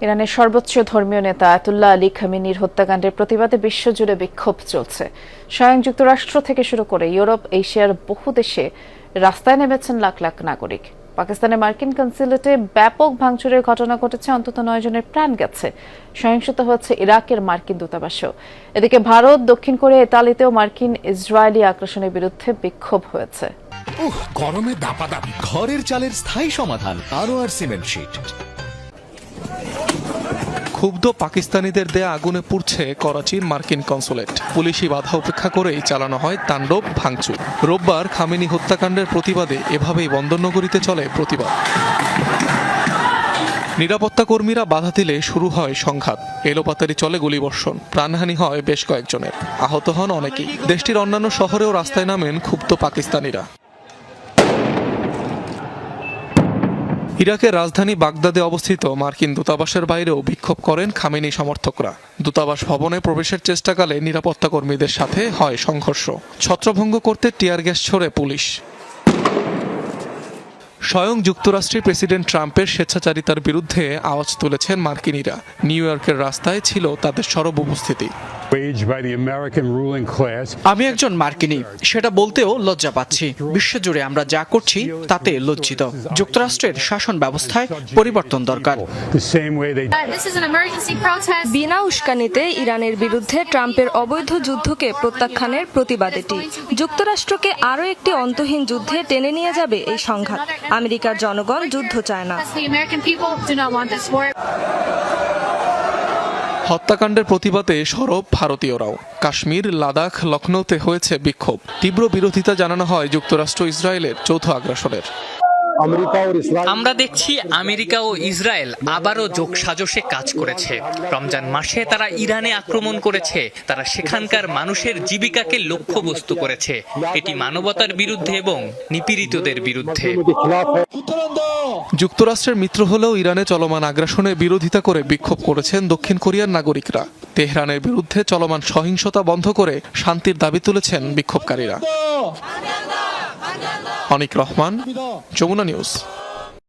ইরানের সর্বোচ্চ ধর্মীয় নেতা আয়াতুল্লাহ আলী খামেনির হত্যাকাণ্ডের প্রতিবাদে বিশ্বজুড়ে বিক্ষোভ চলছে। স্বয়ং যুক্তরাষ্ট্র থেকে শুরু করে ইউরোপ, এশিয়ার বহু দেশে রাস্তায় নেমেছেন লাখ লাখ নাগরিক। পাকিস্তানের মার্কিন কনসুলেটে ব্যাপক ভাঙচুরের ঘটনা ঘটেছে, অন্তত 9 জনের প্রাণ গেছে। সহিংসতা হচ্ছে ইরাকের মার্কিন দূতাবাসেও। এদিকে ভারত, দক্ষিণ কোরিয়া, ইতালিতেও মার্কিন ইসরায়েলি আগ্রাসনের বিরুদ্ধে বিক্ষোভ হয়েছে। গরমে দাপাদাপি, ঘরের চালের স্থায়ী সমাধান আনোয়ার সিমেন্ট শীট। ক্ষুব্ধ পাকিস্তানিদের দেয়া আগুনে পুড়ছে করাচির মার্কিন কনসুলেট। পুলিশি বাধা উপেক্ষা করেই চালানো হয় তাণ্ডব ভাঙচুর। রোববার খামেনি হত্যাকাণ্ডের প্রতিবাদে এভাবেই বন্দরনগরীতে চলে প্রতিবাদ। নিরাপত্তা কর্মীরা বাধা দিলে শুরু হয় সংঘাত। এলোপাতাড়ি চলে গুলিবর্ষণ, প্রাণহানি হয় বেশ কয়েকজনের, আহত হন অনেকেই। দেশটির অন্যান্য শহরেও রাস্তায় নামেন ক্ষুব্ধ পাকিস্তানিরা। ইরাকের রাজধানী বাগদাদে অবস্থিত মার্কিন দূতাবাসের বাইরেও বিক্ষোভ করেন খামেনি সমর্থকরা। দূতাবাস ভবনে প্রবেশের চেষ্টাকালে নিরাপত্তা কর্মীদের সাথে হয় সংঘর্ষ। ছত্রভঙ্গ করতে টিয়ার গ্যাস ছোড়ে পুলিশ। স্বয়ং যুক্তরাষ্ট্রের প্রেসিডেন্ট ট্রাম্পের স্বেচ্ছাচারিতার বিরুদ্ধে আওয়াজ তুলেছেন মার্কিনিরা। নিউ ইয়র্কের রাস্তায় ছিল তাদের সরব উপস্থিতি। আমি একজন মার্কিনী, সেটা বলতেও লজ্জা পাচ্ছি। বিশ্বজুড়ে আমরা যা করছি তাতে লজ্জিত। যুক্তরাষ্ট্রের শাসন ব্যবস্থায় পরিবর্তন দরকার। বিনা উস্কানিতে ইরানের বিরুদ্ধে ট্রাম্পের অবৈধ যুদ্ধকে প্রত্যাখ্যানের প্রতিবাদ এটি। যুক্তরাষ্ট্রকে আরও একটি অন্তহীন যুদ্ধে টেনে নিয়ে যাবে এই সংঘাত। আমেরিকার জনগণ যুদ্ধ চায় না। হত্যাকাণ্ডের প্রতিবাদে সরব ভারতীয়রাও। কাশ্মীর, লাদাখ, লখনৌতে হয়েছে বিক্ষোভ। তীব্র বিরোধিতা জানানো হয় যুক্তরাষ্ট্র ইসরায়েলের যৌথ আগ্রাসনের। আমরা দেখছি আমেরিকা ও ইসরায়েল আবারও যোগসাজশে কাজ করেছে। রমজান মাসে তারা ইরানে আক্রমণ করেছে, তারা সেখানকার মানুষের জীবিকাকে লক্ষ্যবস্তু করেছে। এটি মানবতার বিরুদ্ধে এবং নিপীড়িতদের বিরুদ্ধে। যুক্তরাষ্ট্রের মিত্র হলেও ইরানে চলমান আগ্রাসনের বিরোধিতা করে বিক্ষোভ করেছেন দক্ষিণ কোরিয়ার নাগরিকরা। তেহরানের বিরুদ্ধে চলমান সহিংসতা বন্ধ করে শান্তির দাবি তুলেছেন বিক্ষোভকারীরা। অনিক রহমান, যমুনা নিউজ।